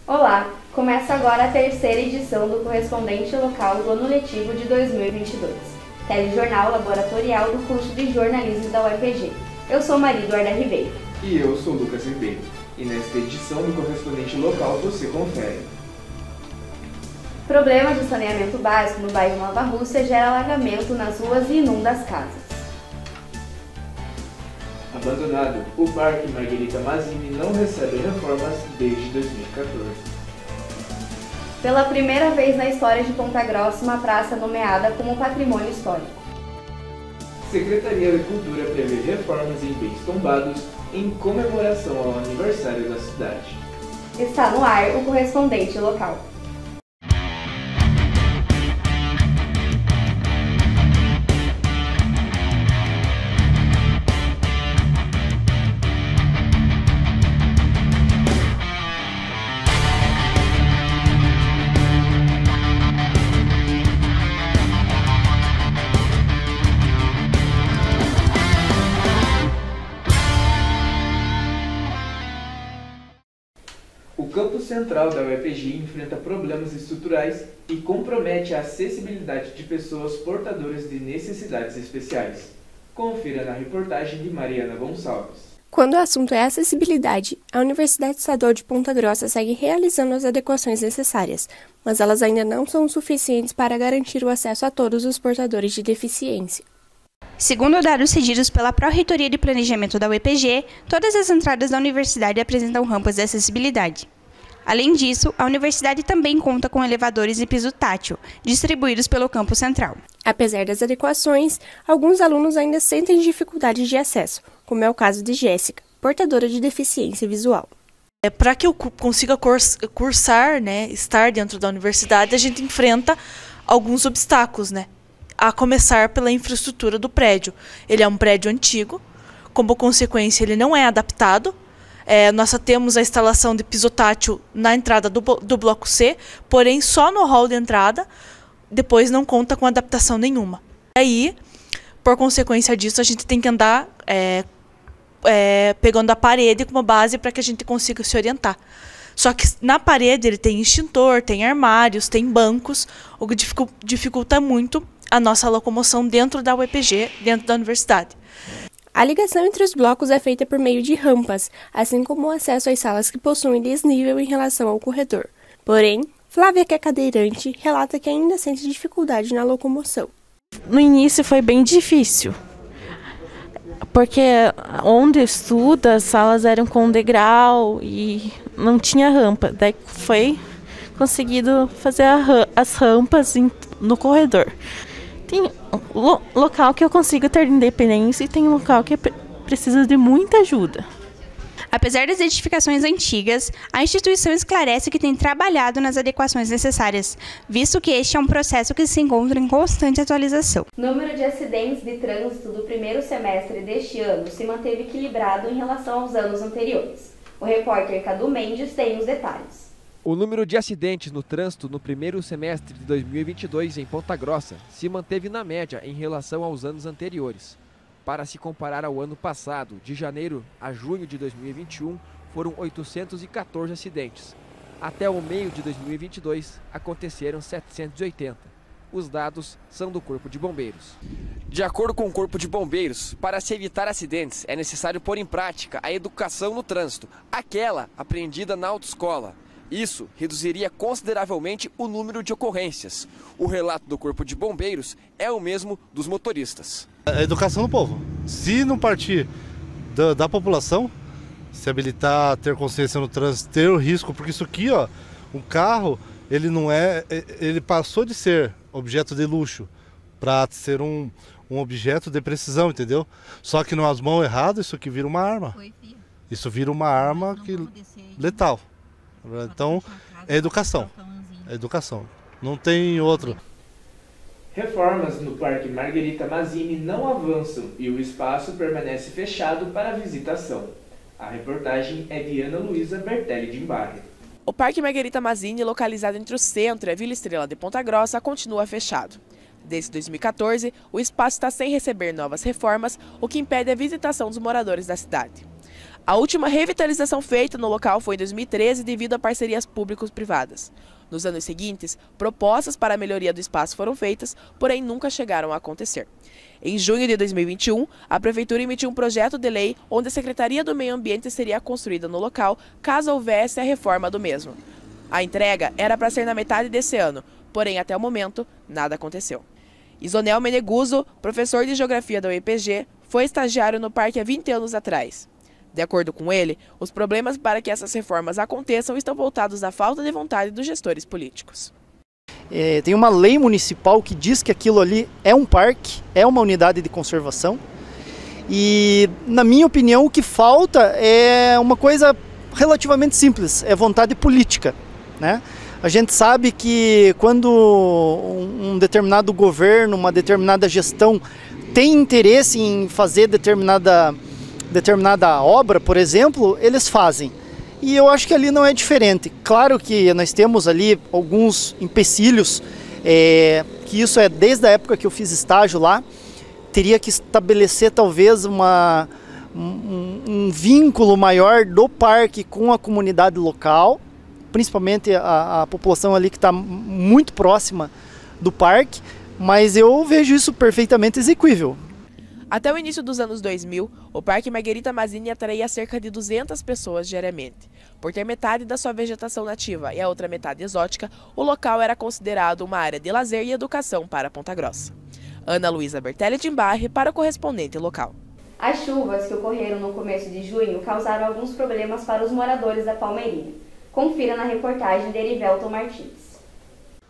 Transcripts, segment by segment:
Olá! Começa agora a terceira edição do Correspondente Local do ano letivo de 2022, telejornal laboratorial do curso de jornalismo da UEPG. Eu sou Maria Eduarda Ribeiro. E eu sou Lucas Ribeiro. E nesta edição do Correspondente Local você confere. Problema de saneamento básico no bairro Nova Rússia gera alagamento nas ruas e inunda as casas. Abandonado, o Parque Margherita Mazzini não recebe reformas desde 2014. Pela primeira vez na história de Ponta Grossa, uma praça nomeada como patrimônio histórico. Secretaria da Cultura prevê reformas em bens tombados em comemoração ao aniversário da cidade. Está no ar o Correspondente Local. O campus central da UEPG enfrenta problemas estruturais e compromete a acessibilidade de pessoas portadoras de necessidades especiais. Confira na reportagem de Mariana Gonçalves. Quando o assunto é acessibilidade, a Universidade Estadual de Ponta Grossa segue realizando as adequações necessárias, mas elas ainda não são suficientes para garantir o acesso a todos os portadores de deficiência. Segundo dados cedidos pela Pró-Reitoria de Planejamento da UEPG, todas as entradas da universidade apresentam rampas de acessibilidade. Além disso, a universidade também conta com elevadores e piso tátil, distribuídos pelo campus central. Apesar das adequações, alguns alunos ainda sentem dificuldades de acesso, como é o caso de Jéssica, portadora de deficiência visual. Para que eu consiga cursar, estar dentro da universidade, a gente enfrenta alguns obstáculos, a começar pela infraestrutura do prédio. Ele é um prédio antigo, como consequência ele não é adaptado. Nós temos a instalação de piso tátil na entrada do bloco C, porém só no hall de entrada, depois não conta com adaptação nenhuma. E aí, por consequência disso, a gente tem que andar pegando a parede como base para que a gente consiga se orientar. Só que na parede ele tem extintor, tem armários, tem bancos, o que dificulta muito a nossa locomoção dentro da UEPG, dentro da universidade. A ligação entre os blocos é feita por meio de rampas, assim como o acesso às salas que possuem desnível em relação ao corredor. Porém, Flávia, que é cadeirante, relata que ainda sente dificuldade na locomoção. No início foi bem difícil, porque onde estuda, as salas eram com degrau e não tinha rampa. Daí foi conseguido fazer as rampas no corredor. Tem local que eu consigo ter independência e tem local que precisa de muita ajuda. Apesar das edificações antigas, a instituição esclarece que tem trabalhado nas adequações necessárias, visto que este é um processo que se encontra em constante atualização. O número de acidentes de trânsito do primeiro semestre deste ano se manteve equilibrado em relação aos anos anteriores. O repórter Cadu Mendes tem os detalhes. O número de acidentes no trânsito no primeiro semestre de 2022 em Ponta Grossa se manteve na média em relação aos anos anteriores. Para se comparar ao ano passado, de janeiro a junho de 2021, foram 814 acidentes. Até o meio de 2022, aconteceram 780. Os dados são do Corpo de Bombeiros. De acordo com o Corpo de Bombeiros, para se evitar acidentes, é necessário pôr em prática a educação no trânsito, aquela aprendida na autoescola. Isso reduziria consideravelmente o número de ocorrências. O relato do Corpo de Bombeiros é o mesmo dos motoristas. A educação do povo. Se não partir da população, se habilitar, ter consciência no trânsito, ter o risco, porque isso aqui, um carro, ele passou de ser objeto de luxo para ser um objeto de precisão, entendeu? Só que nas mãos erradas, isso aqui vira uma arma. Isso vira uma arma letal. Então, é educação. É educação. Não tem outro. Reformas no Parque Margherita Mazzini não avançam e o espaço permanece fechado para visitação. A reportagem é de Ana Luísa Bertelli de Embarre. O Parque Margherita Mazzini, localizado entre o centro e a Vila Estrela de Ponta Grossa, continua fechado. Desde 2014, o espaço está sem receber novas reformas, o que impede a visitação dos moradores da cidade. A última revitalização feita no local foi em 2013 devido a parcerias público-privadas. Nos anos seguintes, propostas para a melhoria do espaço foram feitas, porém nunca chegaram a acontecer. Em junho de 2021, a Prefeitura emitiu um projeto de lei onde a Secretaria do Meio Ambiente seria construída no local caso houvesse a reforma do mesmo. A entrega era para ser na metade desse ano, porém até o momento nada aconteceu. Isonel Meneguso, professor de Geografia da UEPG, foi estagiário no parque há 20 anos atrás. De acordo com ele, os problemas para que essas reformas aconteçam estão voltados à falta de vontade dos gestores políticos. Tem uma lei municipal que diz que aquilo ali é um parque, é uma unidade de conservação. E, na minha opinião, o que falta é uma coisa relativamente simples, é vontade política, né? A gente sabe que quando um determinado governo, uma determinada gestão tem interesse em fazer determinada obra, por exemplo, eles fazem. E eu acho que ali não é diferente. Claro que nós temos ali alguns empecilhos, que isso é desde a época que eu fiz estágio lá, teria que estabelecer talvez um vínculo maior do parque com a comunidade local, principalmente a população ali que está muito próxima do parque, mas eu vejo isso perfeitamente exequível. Até o início dos anos 2000, o Parque Margherita Mazzini atraía cerca de 200 pessoas diariamente. Por ter metade da sua vegetação nativa e a outra metade exótica, o local era considerado uma área de lazer e educação para Ponta Grossa. Ana Luísa Bertelli de Embarre para o correspondente local. As chuvas que ocorreram no começo de junho causaram alguns problemas para os moradores da Palmeirinha. Confira na reportagem de Erivelton Martins.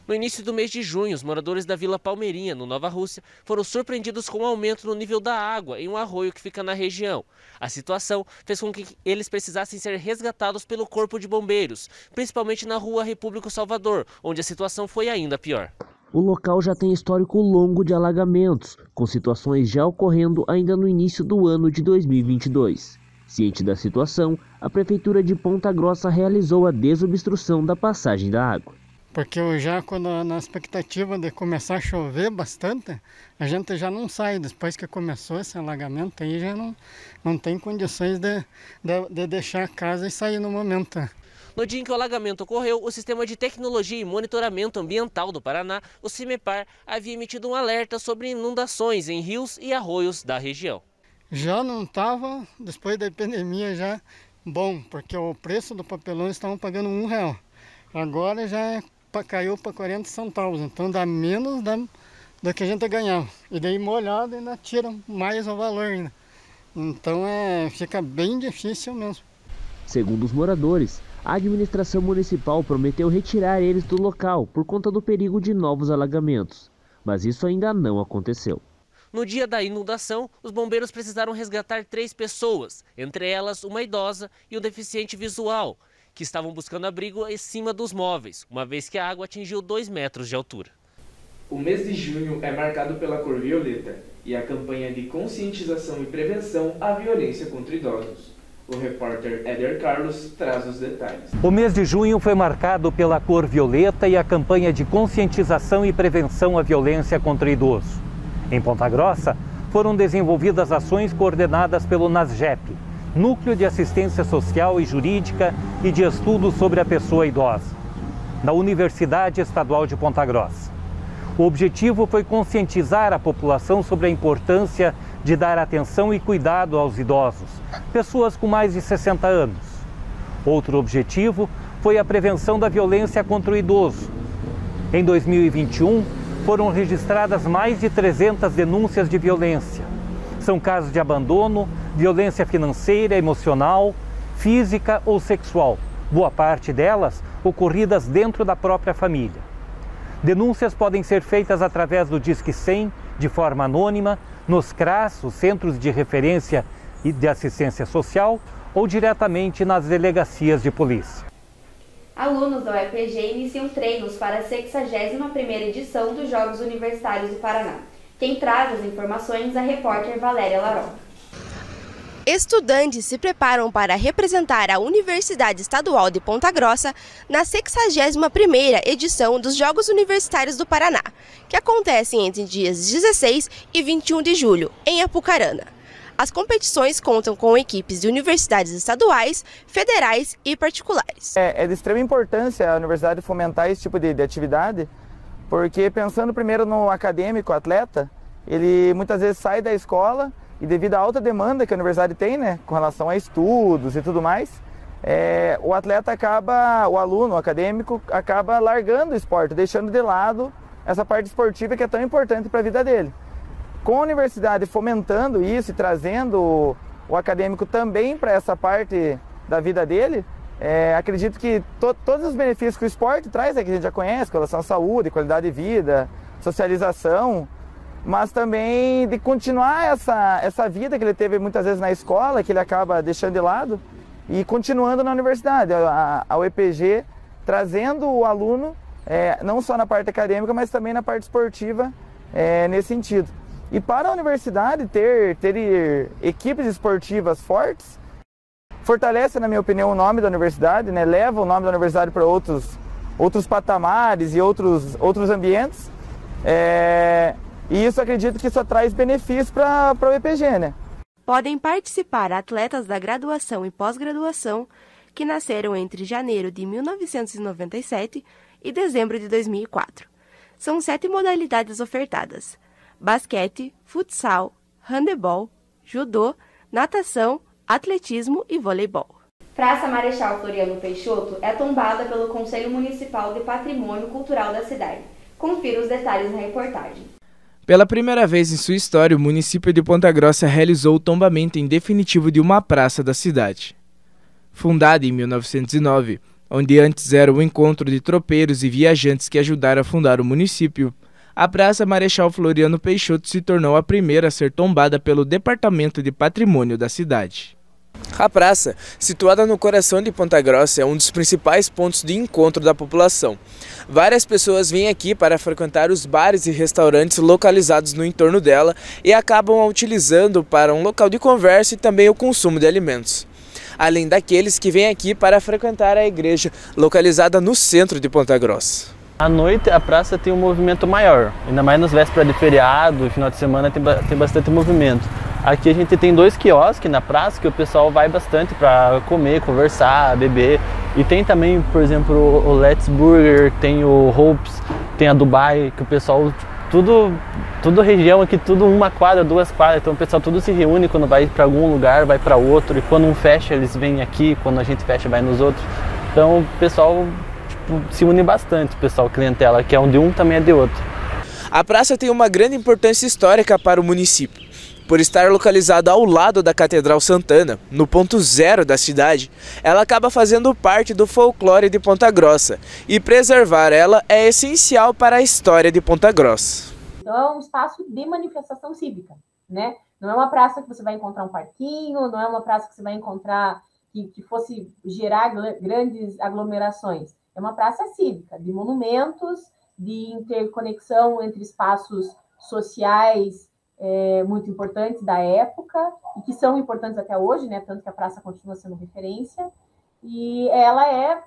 No início do mês de junho, os moradores da Vila Palmeirinha, no Nova Rússia, foram surpreendidos com um aumento no nível da água em um arroio que fica na região. A situação fez com que eles precisassem ser resgatados pelo Corpo de Bombeiros, principalmente na rua Repúblico Salvador, onde a situação foi ainda pior. O local já tem histórico longo de alagamentos, com situações já ocorrendo ainda no início do ano de 2022. Ciente da situação, a Prefeitura de Ponta Grossa realizou a desobstrução da passagem da água. Porque eu já, na expectativa de começar a chover bastante, a gente já não sai. Depois que começou esse alagamento, aí já não tem condições de deixar a casa e sair no momento. No dia em que o alagamento ocorreu, o Sistema de Tecnologia e Monitoramento Ambiental do Paraná, o CIMEPAR, havia emitido um alerta sobre inundações em rios e arroios da região. Já não estava, depois da epidemia, já bom, porque o preço do papelão estavam pagando R$1. Agora já caiu para 40 centavos, então dá menos do que a gente ganhava. E daí molhado ainda tira mais o valor ainda. Então fica bem difícil mesmo. Segundo os moradores, a administração municipal prometeu retirar eles do local por conta do perigo de novos alagamentos, mas isso ainda não aconteceu. No dia da inundação, os bombeiros precisaram resgatar 3 pessoas, entre elas uma idosa e um deficiente visual, que estavam buscando abrigo em cima dos móveis, uma vez que a água atingiu 2 metros de altura. O mês de junho é marcado pela cor violeta e a campanha de conscientização e prevenção à violência contra idosos. O repórter Éder Carlos traz os detalhes. O mês de junho foi marcado pela cor violeta e a campanha de conscientização e prevenção à violência contra idoso. Em Ponta Grossa, foram desenvolvidas ações coordenadas pelo NASGEP, Núcleo de Assistência Social e Jurídica e de Estudos sobre a Pessoa Idosa, da Universidade Estadual de Ponta Grossa. O objetivo foi conscientizar a população sobre a importância de dar atenção e cuidado aos idosos, pessoas com mais de 60 anos. Outro objetivo foi a prevenção da violência contra o idoso. Em 2021, foram registradas mais de 300 denúncias de violência. São casos de abandono, violência financeira, emocional, física ou sexual, boa parte delas ocorridas dentro da própria família. Denúncias podem ser feitas através do Disque 100, de forma anônima, nos CRAS, os Centros de Referência e de Assistência Social, ou diretamente nas delegacias de polícia. Alunos da UEPG iniciam treinos para a 61ª edição dos Jogos Universitários do Paraná. Quem traz as informações é a repórter Valéria Laroca. Estudantes se preparam para representar a Universidade Estadual de Ponta Grossa na 61ª edição dos Jogos Universitários do Paraná, que acontecem entre dias 16 e 21 de julho, em Apucarana. As competições contam com equipes de universidades estaduais, federais e particulares. É de extrema importância a universidade fomentar esse tipo de atividade, porque pensando primeiro no acadêmico, atleta, ele muitas vezes sai da escola e devido à alta demanda que a universidade tem, né, com relação a estudos e tudo mais, o atleta acaba, o aluno, o acadêmico, acaba largando o esporte, deixando de lado essa parte esportiva que é tão importante para a vida dele. Com a universidade fomentando isso e trazendo o acadêmico também para essa parte da vida dele, acredito que todos os benefícios que o esporte traz, que a gente já conhece, com relação à saúde, qualidade de vida, socialização, mas também de continuar essa vida que ele teve muitas vezes na escola, que ele acaba deixando de lado, e continuando na universidade. A UEPG trazendo o aluno, não só na parte acadêmica, mas também na parte esportiva, nesse sentido. E para a universidade ter equipes esportivas fortes, fortalece, na minha opinião, o nome da universidade, né? Leva o nome da universidade para outros patamares e outros ambientes. E isso, acredito que só traz benefícios para o UEPG, né? Podem participar atletas da graduação e pós-graduação que nasceram entre janeiro de 1997 e dezembro de 2004. São 7 modalidades ofertadas: basquete, futsal, handebol, judô, natação, atletismo e voleibol. Praça Marechal Floriano Peixoto é tombada pelo Conselho Municipal de Patrimônio Cultural da cidade. Confira os detalhes na reportagem. Pela primeira vez em sua história, o município de Ponta Grossa realizou o tombamento em definitivo de uma praça da cidade. Fundada em 1909, onde antes era o encontro de tropeiros e viajantes que ajudaram a fundar o município, a Praça Marechal Floriano Peixoto se tornou a primeira a ser tombada pelo Departamento de Patrimônio da cidade. A praça, situada no coração de Ponta Grossa, é um dos principais pontos de encontro da população. Várias pessoas vêm aqui para frequentar os bares e restaurantes localizados no entorno dela e acabam a utilizando para um local de conversa e também o consumo de alimentos. Além daqueles que vêm aqui para frequentar a igreja, localizada no centro de Ponta Grossa. À noite a praça tem um movimento maior, ainda mais nas vésperas de feriado e final de semana tem bastante movimento. Aqui a gente tem 2 quiosques na praça que o pessoal vai bastante para comer, conversar, beber. E tem também, por exemplo, o Let's Burger, tem o Hopes, tem a Dubai, que o pessoal, tudo região aqui, tudo 1 quadra, 2 quadras. Então o pessoal tudo se reúne quando vai para algum lugar, vai para outro. E quando um fecha, eles vêm aqui, quando a gente fecha, vai nos outros. Então o pessoal se une bastante, o pessoal clientela, que é um de um, também é de outro. A praça tem uma grande importância histórica para o município. Por estar localizada ao lado da Catedral Santana, no ponto zero da cidade, ela acaba fazendo parte do folclore de Ponta Grossa, e preservar ela é essencial para a história de Ponta Grossa. Então é um espaço de manifestação cívica, né? Não é uma praça que você vai encontrar um parquinho, não é uma praça que você vai encontrar que fosse gerar grandes aglomerações. É uma praça cívica, de monumentos, de interconexão entre espaços sociais muito importantes da época e que são importantes até hoje, né? Tanto que a praça continua sendo referência. E ela é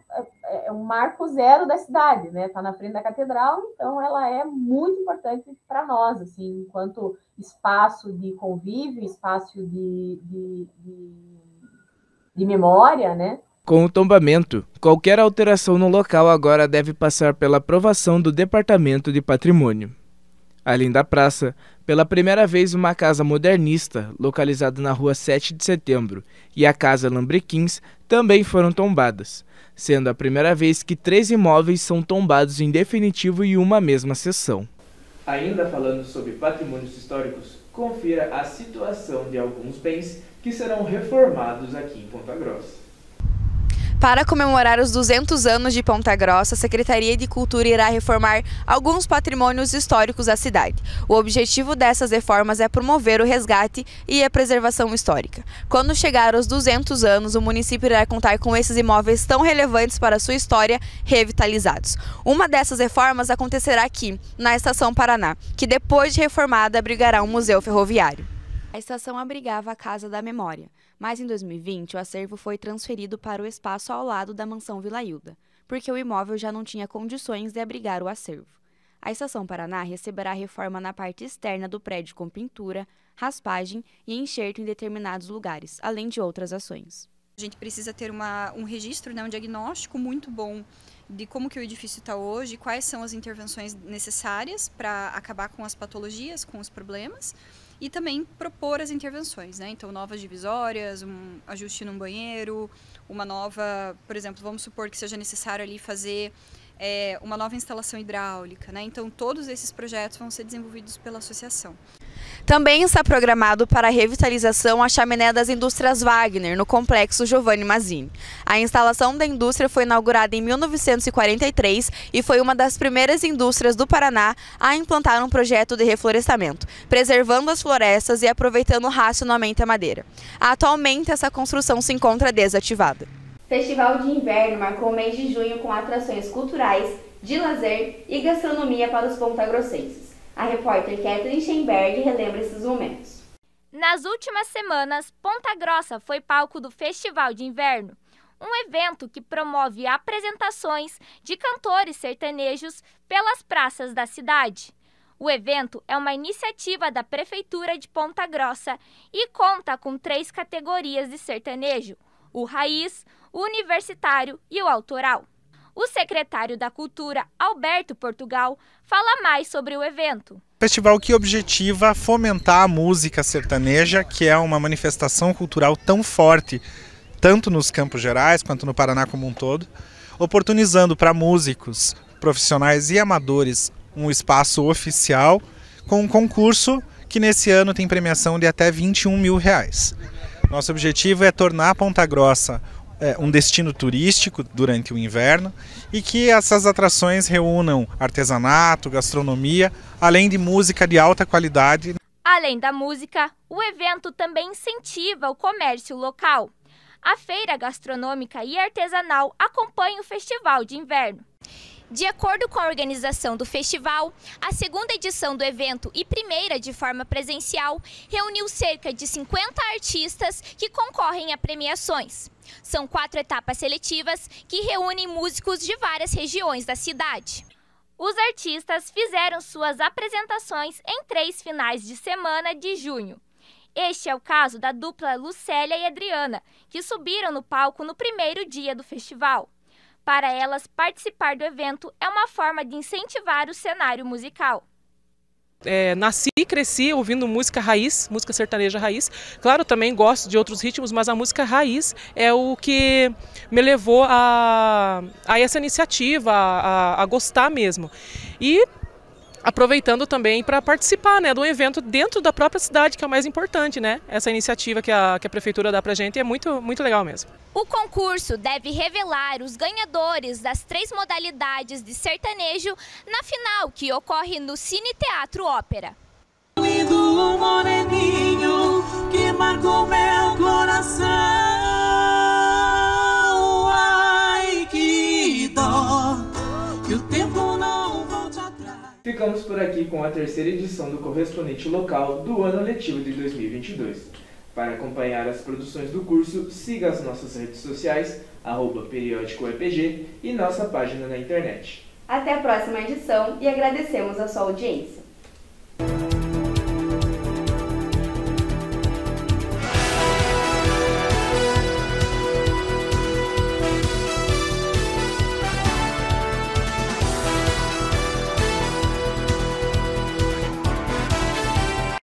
um marco zero da cidade, né? Está na frente da catedral, então ela é muito importante para nós, assim, enquanto espaço de convívio, espaço de memória, né? Com o tombamento, qualquer alteração no local agora deve passar pela aprovação do Departamento de Patrimônio. Além da praça, pela primeira vez uma casa modernista, localizada na rua 7 de setembro, e a Casa Lambrequins também foram tombadas, sendo a primeira vez que 3 imóveis são tombados em definitivo em uma mesma sessão. Ainda falando sobre patrimônios históricos, confira a situação de alguns bens que serão reformados aqui em Ponta Grossa. Para comemorar os 200 anos de Ponta Grossa, a Secretaria de Cultura irá reformar alguns patrimônios históricos da cidade. O objetivo dessas reformas é promover o resgate e a preservação histórica. Quando chegar aos 200 anos, o município irá contar com esses imóveis tão relevantes para a sua história revitalizados. Uma dessas reformas acontecerá aqui, na Estação Paraná, que depois de reformada abrigará um museu ferroviário. A estação abrigava a Casa da Memória, mas em 2020 o acervo foi transferido para o espaço ao lado da Mansão Vila Hilda, porque o imóvel já não tinha condições de abrigar o acervo. A Estação Paraná receberá reforma na parte externa do prédio com pintura, raspagem e enxerto em determinados lugares, além de outras ações. A gente precisa ter um registro, né, um diagnóstico muito bom de como que o edifício está hoje, quais são as intervenções necessárias para acabar com as patologias, com os problemas, e também propor as intervenções, né? Então, novas divisórias, um ajuste num banheiro, uma nova, por exemplo, vamos supor que seja necessário ali fazer uma nova instalação hidráulica, né? Então, todos esses projetos vão ser desenvolvidos pela associação. Também está programado para a revitalização a chaminé das indústrias Wagner, no complexo Giovanni Mazzini. A instalação da indústria foi inaugurada em 1943 e foi uma das primeiras indústrias do Paraná a implantar um projeto de reflorestamento, preservando as florestas e aproveitando racionalmente a madeira. Atualmente, essa construção se encontra desativada. Festival de Inverno marcou o mês de junho com atrações culturais, de lazer e gastronomia para os pontagrossenses. A repórter Kathleen Schemberg relembra esses momentos. Nas últimas semanas, Ponta Grossa foi palco do Festival de Inverno, um evento que promove apresentações de cantores sertanejos pelas praças da cidade. O evento é uma iniciativa da Prefeitura de Ponta Grossa e conta com 3 categorias de sertanejo: o raiz, o universitário e o autoral. O secretário da Cultura, Alberto Portugal, fala mais sobre o evento. Festival que objetiva fomentar a música sertaneja, que é uma manifestação cultural tão forte, tanto nos Campos Gerais quanto no Paraná como um todo, oportunizando para músicos, profissionais e amadores um espaço oficial com um concurso que nesse ano tem premiação de até R$21 mil. Nosso objetivo é tornar Ponta Grossa um destino turístico durante o inverno e que essas atrações reúnam artesanato, gastronomia, além de música de alta qualidade. Além da música, o evento também incentiva o comércio local. A feira gastronômica e artesanal acompanha o Festival de Inverno. De acordo com a organização do festival, a segunda edição do evento e primeira de forma presencial reuniu cerca de 50 artistas que concorrem a premiações. São 4 etapas seletivas que reúnem músicos de várias regiões da cidade. Os artistas fizeram suas apresentações em 3 finais de semana de junho. Este é o caso da dupla Lucélia e Adriana, que subiram no palco no primeiro dia do festival. Para elas, participar do evento é uma forma de incentivar o cenário musical. Nasci e cresci ouvindo música raiz, música sertaneja raiz. Claro, também gosto de outros ritmos, mas a música raiz é o que me levou a essa iniciativa, a gostar mesmo. E aproveitando também para participar, né, do evento dentro da própria cidade, que é o mais importante, né? Essa iniciativa que a prefeitura dá para a gente é muito, muito legal mesmo. O concurso deve revelar os ganhadores das 3 modalidades de sertanejo na final, que ocorre no Cine Teatro Ópera. Lindo moreninho que marcou meu coração, ai que dó, que o tempo não volte atrás. Ficamos por aqui com a 3ª edição do Correspondente Local do ano letivo de 2022. Para acompanhar as produções do curso, siga as nossas redes sociais, @periódico-epg e nossa página na internet. Até a próxima edição e agradecemos a sua audiência.